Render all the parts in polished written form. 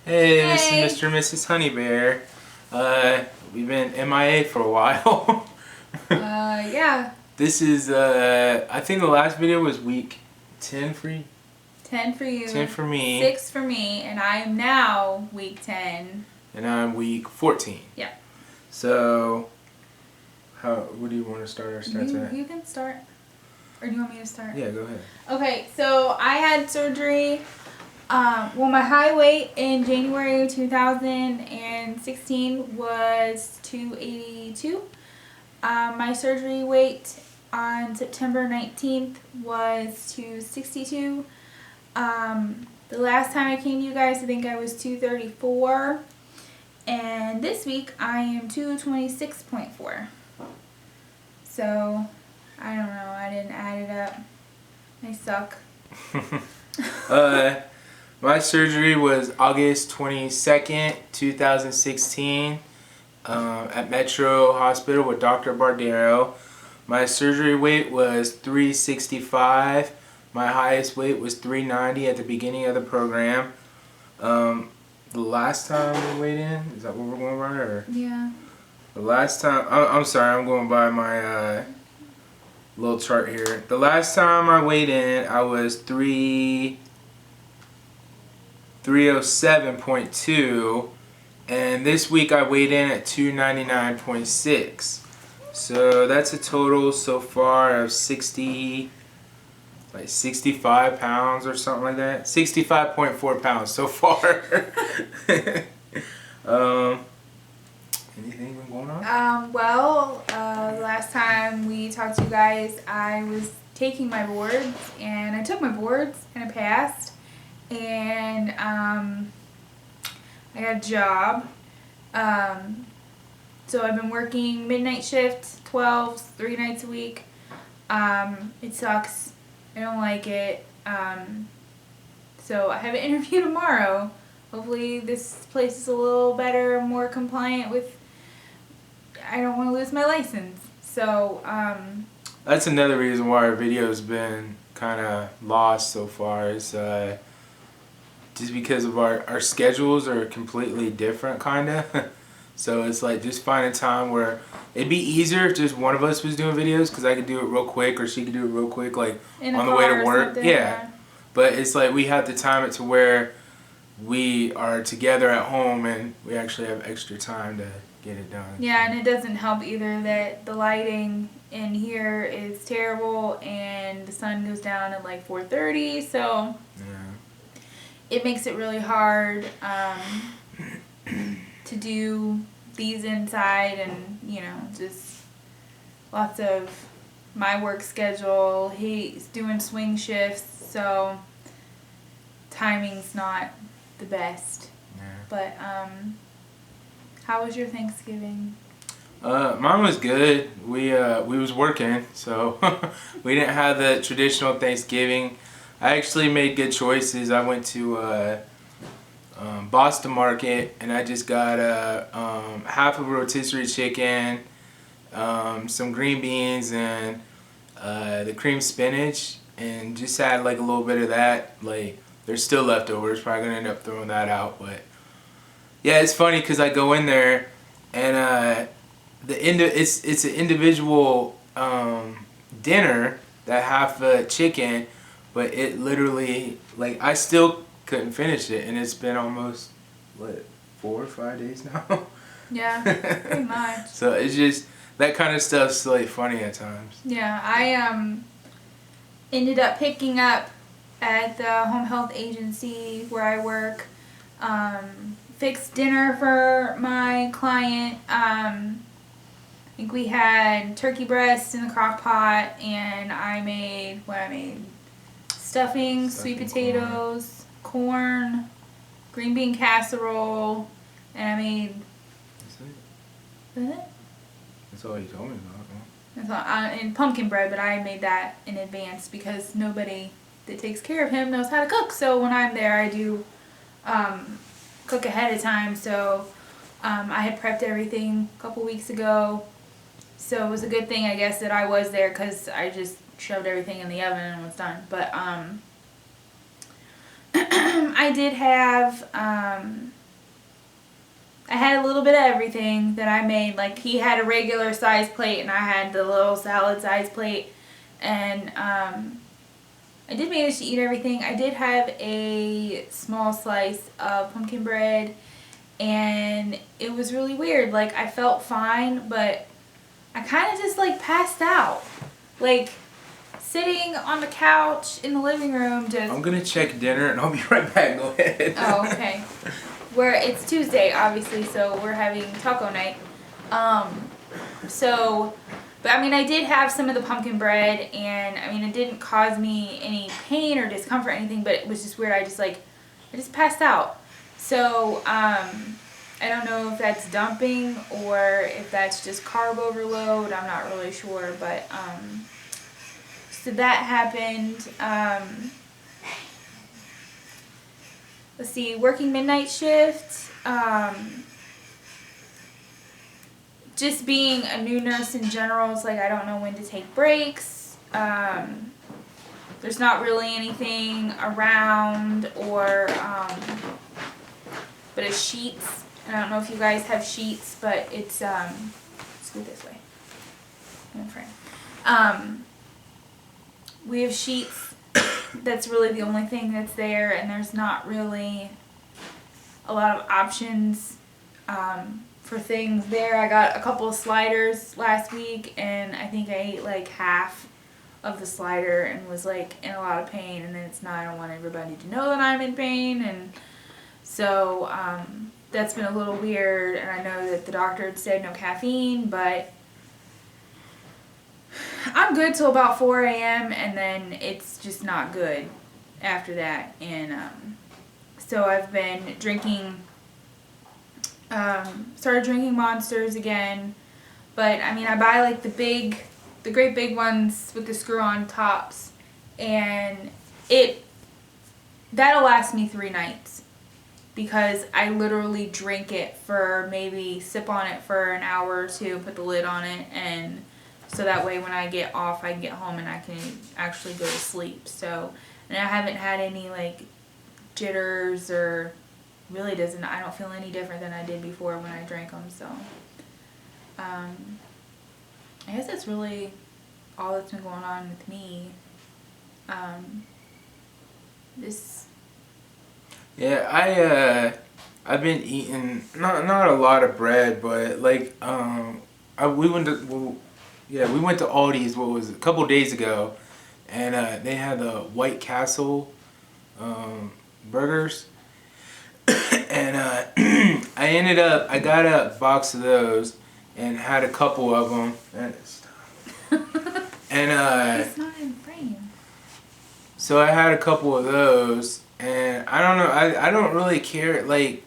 Hey, this Hey. is Mr. and Mrs. Honeybear. We've been MIA for a while. Yeah. This is, I think the last video was week 10 for you? 10 for you. 10 for me. 6 for me, and I am now week 10. And I'm week 14. Yeah. So, what do you want to start our stats at? You can start. Or do you want me to start? Yeah, go ahead. Okay, so I had surgery. My high weight in January 2016 was 282. My surgery weight on September 19th was 262. The last time I came to you guys, I think I was 234. And this week, I am 226.4. So, I don't know. I didn't add it up. I suck. My surgery was August 22nd, 2016 at Metro Hospital with Dr. Bardero. My surgery weight was 365. My highest weight was 390 at the beginning of the program. The last time we weighed in, is that what we're going by? Or? Yeah. The last time, I'm sorry, I'm going by my little chart here. The last time I weighed in, I was 307.2, and this week I weighed in at 299.6. So that's a total so far of 65 pounds or something like that. 65.4 pounds so far. Anything going on? The last time we talked to you guys, I was taking my boards, and I took my boards, and I passed, and I got a job. So I've been working midnight shift, 12s, 3 nights a week. It sucks. I don't like it. So I have an interview tomorrow. Hopefully this place is a little better, more compliant with, I don't want to lose my license. So, that's another reason why our video's been kind of lost so far, is just because of our schedules are completely different, kind of. So it's like just find a time where it'd be easier if just one of us was doing videos, because I could do it real quick, or she could do it real quick, like on the way to work. Yeah. But it's like we have to time it to where we are together at home and we actually have extra time to get it done. Yeah, and it doesn't help either that the lighting in here is terrible and the sun goes down at like 4:30, so yeah, it makes it really hard to do these inside, and just lots of my work schedule. He's doing swing shifts, so timing's not the best. Yeah. But how was your Thanksgiving? Mine was good. We was working, so we didn't have the traditional Thanksgiving. I actually made good choices. I went to Boston Market, and I just got half of a rotisserie chicken, some green beans, and the cream spinach, and just had like a little bit of that. Like, there's still leftovers. Probably gonna end up throwing that out, but yeah, it's funny because I go in there and it's an individual dinner, that half a chicken, but it literally, like, I still couldn't finish it, and it's been almost 4 or 5 days now. Yeah, pretty much. So it's just that kind of stuff's like funny at times. Yeah, I ended up picking up at the home health agency where I work. Fixed dinner for my client. I think we had turkey breast in the crock pot, and I made stuffing, sweet potatoes, corn, green bean casserole, and I made. That's it. Was it? That's all you told me about. That's all, and pumpkin bread, but I made that in advance because nobody that takes care of him knows how to cook. So when I'm there, I do cook ahead of time. So I had prepped everything a couple weeks ago. So it was a good thing, I guess, that I was there, because I just shoved everything in the oven and was done. But I did have I had a little bit of everything that I made. Like, he had a regular size plate and I had the little salad size plate. And I did manage to eat everything. I did have a small slice of pumpkin bread, and it was really weird. Like, I felt fine, but I kind of just like passed out. Like, sitting on the couch in the living room just... I'm gonna check dinner and I'll be right back. Go ahead. Oh, okay. It's Tuesday, obviously, so we're having taco night. But I mean, I did have some of the pumpkin bread, and I mean, it didn't cause me any pain or discomfort or anything, but it was just weird. I just passed out. So, I don't know if that's dumping or if that's just carb overload. I'm not really sure, but, so that happened. Let's see, working midnight shift. Just being a new nurse in general, it's like I don't know when to take breaks. There's not really anything around or, but it's sheets. I don't know if you guys have sheets, but it's, let's go this way. In frame. We have sheets. That's really the only thing that's there, and there's not really a lot of options for things there. I got a couple of sliders last week, and I think I ate like half of the slider and was like in a lot of pain, and then it's not, I don't want everybody to know that I'm in pain, and so that's been a little weird. And I know that the doctor had said no caffeine, but I'm good till about 4 a.m. and then it's just not good after that. And so I've been drinking, started drinking Monsters again. But I mean, I buy like the great big ones with the screw-on tops, and that'll last me 3 nights because I literally drink it for maybe sip on it for an hour or two, put the lid on it, and so that way when I get off, I can get home and I can actually go to sleep. So, and I haven't had any like jitters or really I don't feel any different than I did before when I drank them. So, I guess that's really all that's been going on with me. I've been eating not a lot of bread, but like we went to Aldi's. What was it, a couple days ago, and they had the White Castle burgers, and I got a box of those and had a couple of them, and it's not in frame. So I had a couple of those, and I don't know, I don't really care, like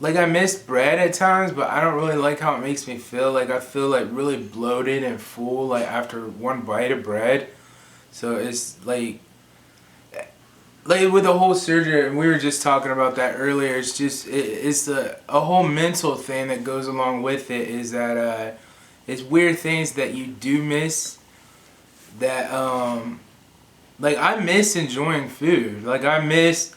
I miss bread at times, but I don't really like how it makes me feel. Like, I feel like really bloated and full, like after one bite of bread. So it's like with the whole surgery, and we were just talking about that earlier, it's just, it's a whole mental thing that goes along with it, is that it's weird things that you do miss that, like, I miss enjoying food. Like, I miss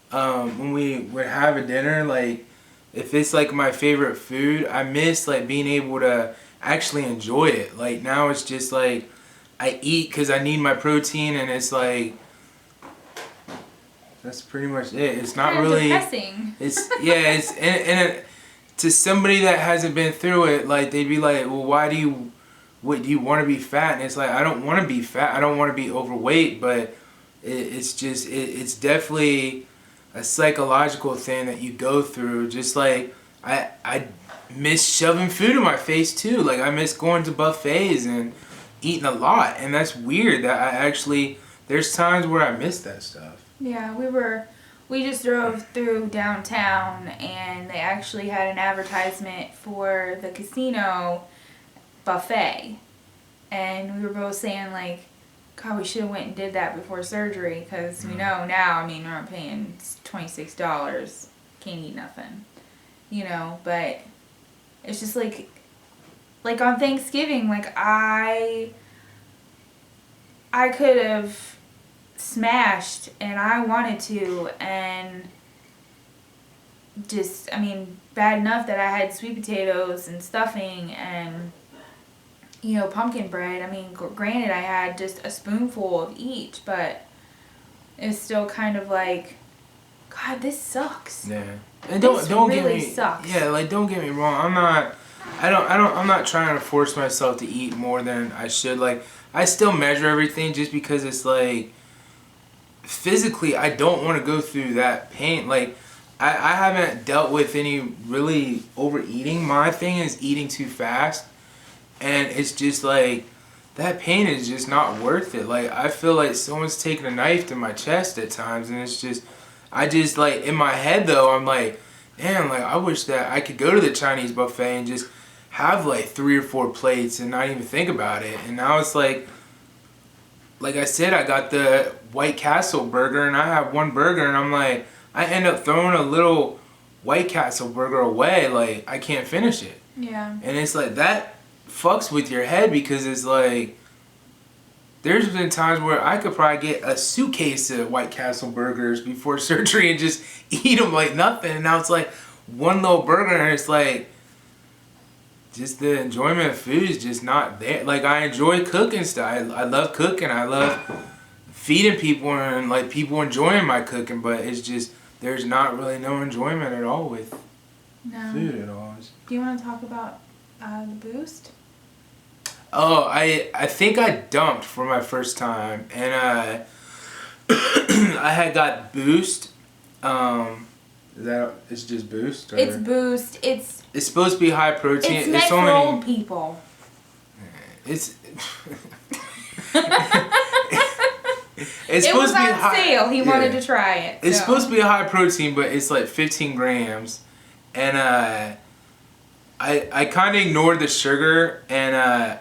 when we would have a dinner, like, if it's like my favorite food, I miss like being able to actually enjoy it. Like, now it's just like I eat because I need my protein, and it's like that's pretty much it. It's not kind of really depressing. It's and to somebody that hasn't been through it, like, they'd be like, well, do you want to be fat? And it's like, I don't want to be fat. I don't want to be overweight, but it's just it's definitely a psychological thing that you go through. Just like I miss shoving food in my face too. Like, I miss going to buffets and eating a lot, and that's weird that there's times where I miss that stuff. Yeah, we just drove through downtown, and they actually had an advertisement for the casino buffet, and we were both saying like, God, we should have went and did that before surgery, because we know now, I mean, we're not paying $26, can't eat nothing, but it's just like on Thanksgiving, like, I could have smashed, and I wanted to, and just, I mean, bad enough that I had sweet potatoes and stuffing and, you know, pumpkin bread. I mean, granted, I had just a spoonful of each, but it's still kind of like, God, this sucks. Yeah. And don't really get me sucks. Yeah, like don't get me wrong. I'm not trying to force myself to eat more than I should. Like I still measure everything just because it's like physically I don't want to go through that pain. Like I haven't dealt with any really overeating. My thing is eating too fast, and it's just like that pain is just not worth it. Like I feel like someone's taking a knife to my chest at times, and it's just I just like in my head though I'm like, damn, like I wish that I could go to the Chinese buffet and just have like 3 or 4 plates and not even think about it. And now it's like I said, I got the White Castle burger and I have one burger and I'm like, I end up throwing a little White Castle burger away. Like I can't finish it. Yeah. And it's like that fucks with your head because it's like there's been times where I could probably get a suitcase of White Castle burgers before surgery and just eat them like nothing. And now it's like one little burger and it's like just the enjoyment of food is just not there. Like I enjoy cooking stuff. I love cooking. I love feeding people and like people enjoying my cooking. But it's just there's not really no enjoyment at all with food at all. Do you want to talk about the Boost? Oh, I think I dumped for my first time, and I had got Boost. It's just Boost? Or? It's Boost. It's supposed to be high protein. It's meant for old people. It's it supposed was to be on high, sale. He wanted to try it. It's supposed to be a high protein, but it's like 15 grams, and I kind of ignored the sugar, and I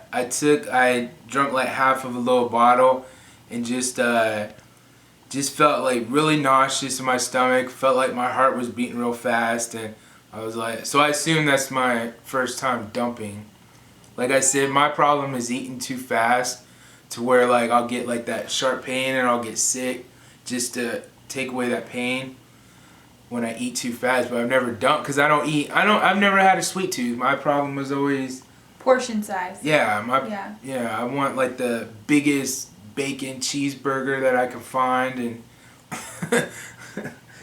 drank like half of a little bottle, and just felt like really nauseous in my stomach. Felt like my heart was beating real fast, and I was like, so I assume that's my first time dumping. Like I said, my problem is eating too fast, to where like I'll get like that sharp pain and I'll get sick, just to take away that pain when I eat too fast. But I've never dumped because I've never had a sweet tooth. My problem was always portion size. Yeah, I want like the biggest bacon cheeseburger that I could find, and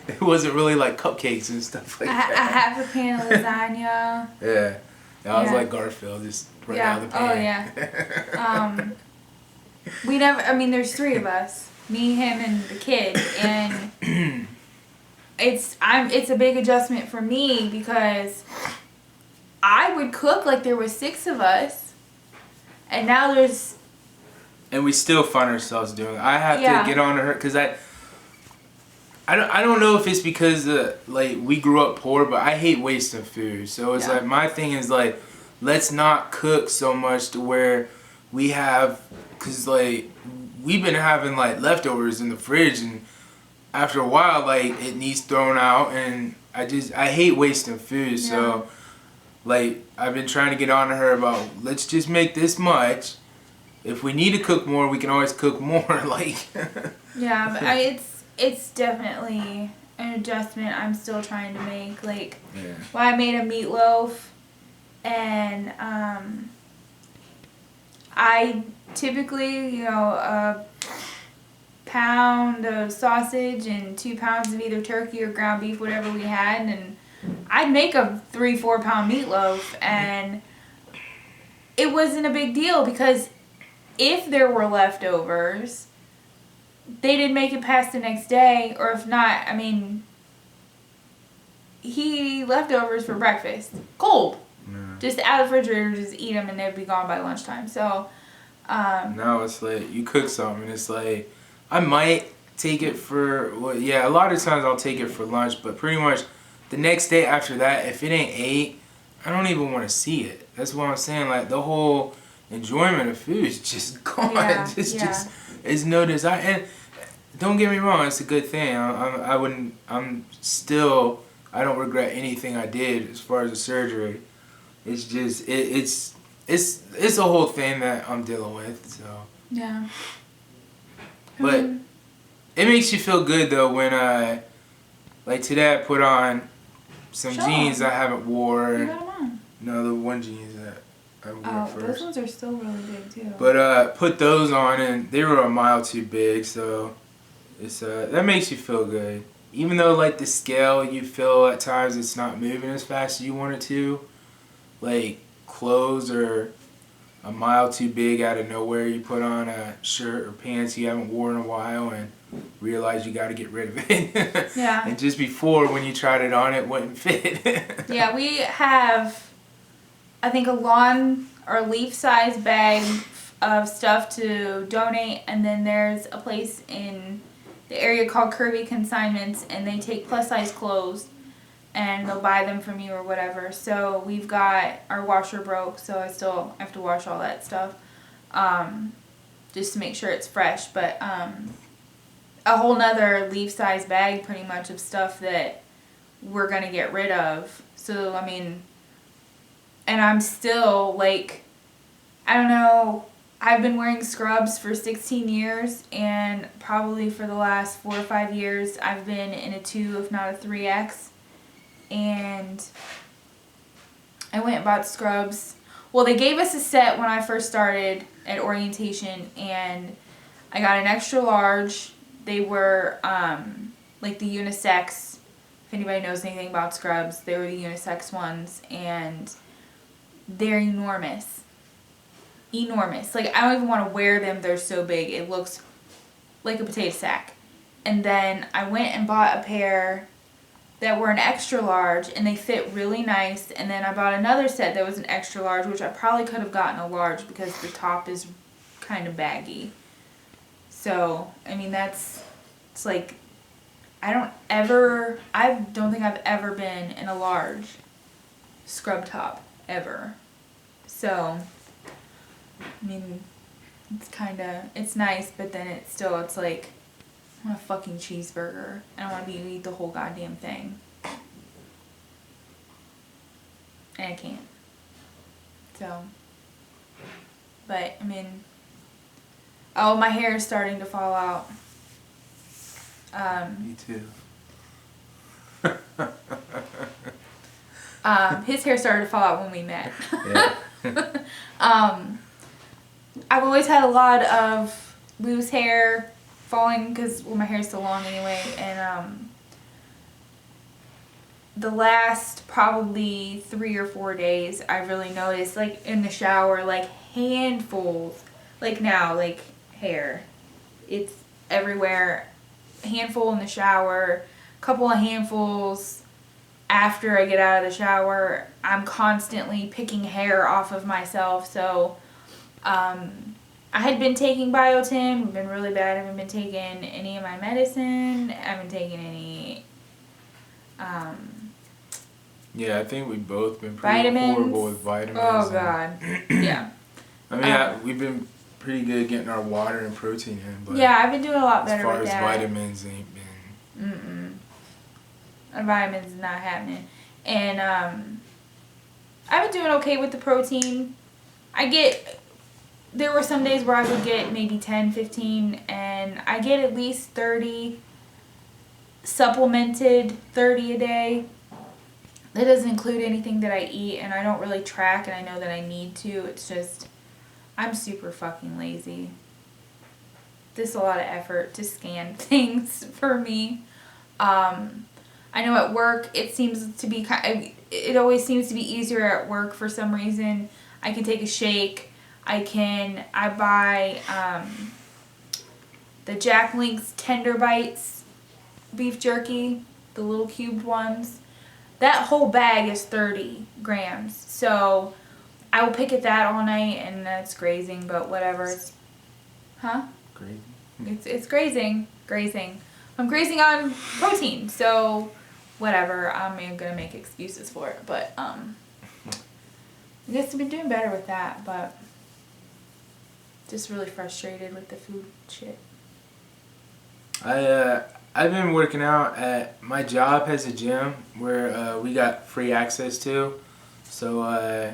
it wasn't really like cupcakes and stuff like that. I have a pan of lasagna. Yeah. I was like Garfield, just right out of the pan. Oh yeah. We never. I mean, there's 3 of us, me, him, and the kid, and it's a big adjustment for me because I would cook like there was 6 of us, and now there's. And we still find ourselves doing it. I have to get on to her because I don't know if it's because like we grew up poor, but I hate wasting food. So it's like my thing is like, let's not cook so much to where we have, because like we've been having like leftovers in the fridge, and after a while like it needs thrown out, and I hate wasting food. So like I've been trying to get on to her about, let's just make this much. If we need to cook more, we can always cook more. Like yeah, but it's definitely an adjustment I'm still trying to make. Like, I made a meatloaf, and I typically, a pound of sausage and 2 pounds of either turkey or ground beef, whatever we had, and I'd make a 3-4 pound meatloaf, and it wasn't a big deal because if there were leftovers, they didn't make it past the next day, or if not, I mean, he eat leftovers for breakfast, cold, just out of the refrigerator, just eat them, and they'd be gone by lunchtime. So now it's like you cook something, and it's like I might take it for a lot of times I'll take it for lunch, but pretty much the next day after that, if it ain't ate, I don't even want to see it. That's what I'm saying. Like the whole enjoyment of food is just gone. Just it's no desire. And don't get me wrong, it's a good thing. I don't regret anything I did as far as the surgery. It's just it's a whole thing that I'm dealing with. So yeah. But it makes you feel good though when like today I put on some Show jeans 'em. I haven't wore. You got them on. No, the one jeans that I wore first. Those ones are still really big too. But put those on and they were a mile too big, so it's that makes you feel good. Even though like the scale, you feel at times it's not moving as fast as you want it to. Like clothes are a mile too big out of nowhere. You put on a shirt or pants you haven't worn in a while and realize you got to get rid of it. Yeah. And just before, when you tried it on, it wouldn't fit. Yeah, we have, I think, a lawn or leaf size bag of stuff to donate, and then there's a place in the area called Kirby Consignments, and they take plus size clothes and they'll buy them from you or whatever. So we've got, our washer broke, so I still have to wash all that stuff just to make sure it's fresh. But a whole nother leaf size bag pretty much of stuff that we're gonna get rid of. So I mean, and I'm still like, I don't know, I've been wearing scrubs for 16 years, and probably for the last 4 or 5 years I've been in a 2 if not a 3X. And I went and bought scrubs. Well, they gave us a set when I first started at orientation, and I got an extra large. They were like the unisex. If anybody knows anything about scrubs, they were the unisex ones, and they're enormous. Enormous. Like, I don't even want to wear them. They're so big. It looks like a potato sack. And then I went and bought a pair that were an extra large, and they fit really nice. And then I bought another set that was an extra large, which I probably could have gotten a large because the top is kind of baggy. So, I mean, it's like, I don't think I've ever been in a large scrub top, ever. So, I mean, it's nice, but then it's like, I want a fucking cheeseburger. I don't want to be able to eat the whole goddamn thing. And I can't. So, but, I mean, oh, my hair is starting to fall out. Me too. His hair started to fall out when we met. Yeah. I've always had a lot of loose hair falling because, well, my hair's so long anyway, and the last probably 3 or 4 days I really noticed, like, in the shower, like, handfuls, like now, like, hair, it's everywhere. A handful in the shower, a couple of handfuls after I get out of the shower. I'm constantly picking hair off of myself. So I had been taking biotin. We've been really bad. I haven't been taking any of my medicine. I haven't taken any Yeah, I think we've both been pretty vitamins. horrible with vitamins. Oh God. Yeah. I mean, we've been pretty good at getting our water and protein in, but yeah, I've been doing a lot better as far with as that. vitamins ain't been. Vitamins is not happening. And I've been doing okay with the protein. There were some days where I would get maybe 10, 15, and I get at least 30, supplemented 30 a day. That doesn't include anything that I eat, and I don't really track, and I know that I need to. It's just, I'm super fucking lazy. This is a lot of effort to scan things for me. I know at work it seems to be it always seems to be easier at work for some reason. I can take a shake. I buy the Jack Link's Tender Bites beef jerky, the little cubed ones. That whole bag is 30 grams. So I will pick at that all night, and that's grazing, but whatever. Grazing? It's grazing. I'm grazing on protein, so whatever. I'm gonna make excuses for it, but I guess I've been doing better with that, but just really frustrated with the food shit. I've been working out at my job has a gym where we got free access to, so I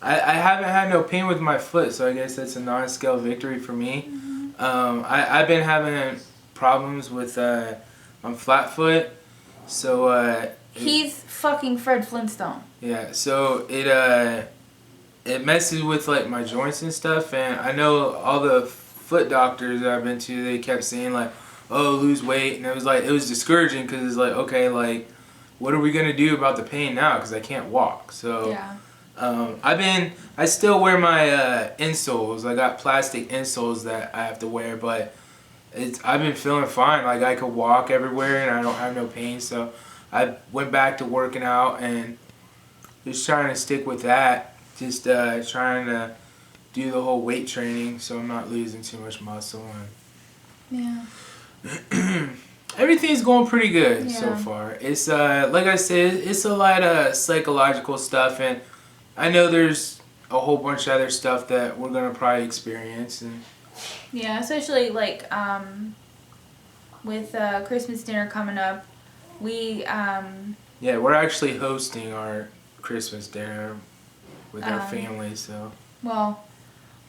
haven't had no pain with my foot, so I guess that's a non-scale victory for me. I've been having problems with I'm flat foot, So he's fucking Fred Flintstone. Yeah, so it messes with like my joints and stuff, and I know all the foot doctors that I've been to, they kept saying like, oh, lose weight, and it was discouraging because it's like, okay, like what are we gonna do about the pain now, because I can't walk. So Yeah. I still wear my insoles. I got plastic insoles that I have to wear, but I've been feeling fine. Like I could walk everywhere and I don't have no pain. So I went back to working out and just trying to stick with that. Just trying to do the whole weight training so I'm not losing too much muscle. Yeah. Everything's going pretty good so Yeah. far. It's like I said, it's a lot of psychological stuff, and I know there's a whole bunch of other stuff that we're gonna probably experience. And Yeah, especially like with Christmas dinner coming up, we yeah, we're actually hosting our Christmas dinner with our family. So well,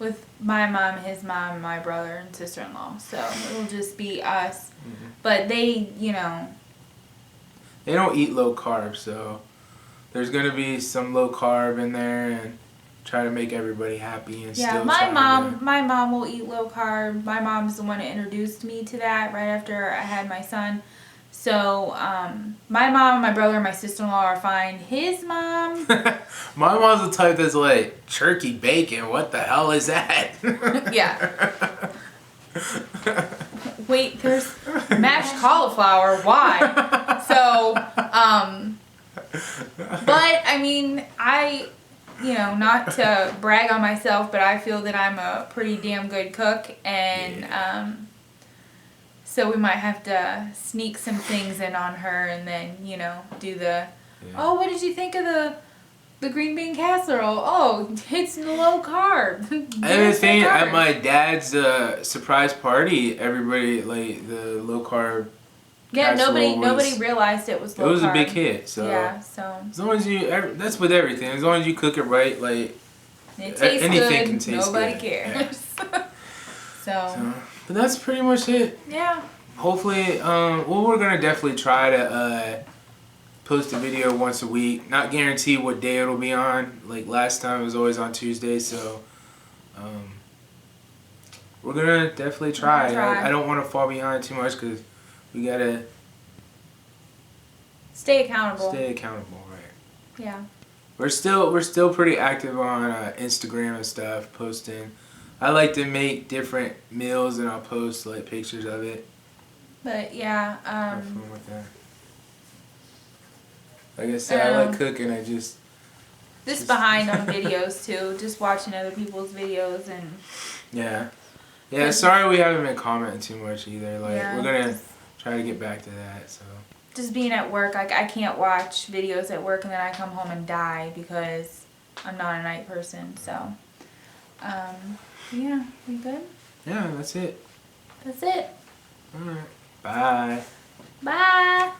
with my mom, his mom, my brother, and sister-in-law. So it'll just be us. Mm-hmm. But they, you know, they don't eat low carb, so there's gonna be some low carb in there, and try to make everybody happy. And yeah, still my try to- mom will eat low carb. My mom's the one that introduced me to that right after I had my son. So my mom, my brother, and my sister-in-law are fine. His mom, My mom's the type that's like, turkey bacon, what the hell is that? yeah. Wait, there's mashed cauliflower. Why? So, but I mean, you know, not to brag on myself, but I feel that I'm a pretty damn good cook, and so we might have to sneak some things in on her, and then, you know, do the, oh, what did you think of the green bean casserole? Oh, it's low carb. And the thing, at my dad's surprise party, everybody, like, the low carb Yeah, casserole nobody realized it was low carb. It was a big hit, so. Yeah, so. As long as that's with everything. As long as you cook it right, like, It tastes anything good. can taste Nobody good. cares. Yeah. So. But that's pretty much it. Yeah. Hopefully, well, we're gonna definitely try to post a video once a week. Not guarantee what day it'll be on. Like last time, it was always on Tuesday, so we're gonna definitely try. I don't want to fall behind too much because we gotta stay accountable. Right? Yeah. We're still pretty active on Instagram and stuff, posting. I like to make different meals and I'll post like pictures of it. But yeah, Have fun with that. Like I said, I like cooking. I just behind on videos too. Just watching other people's videos and. Yeah. Sorry we haven't been commenting too much either. Like we're gonna try to get back to that. So. Just being at work, like I can't watch videos at work and then I come home and die because I'm not a night person. So, yeah, we good? Yeah, that's it. That's it. All right. Bye. Bye.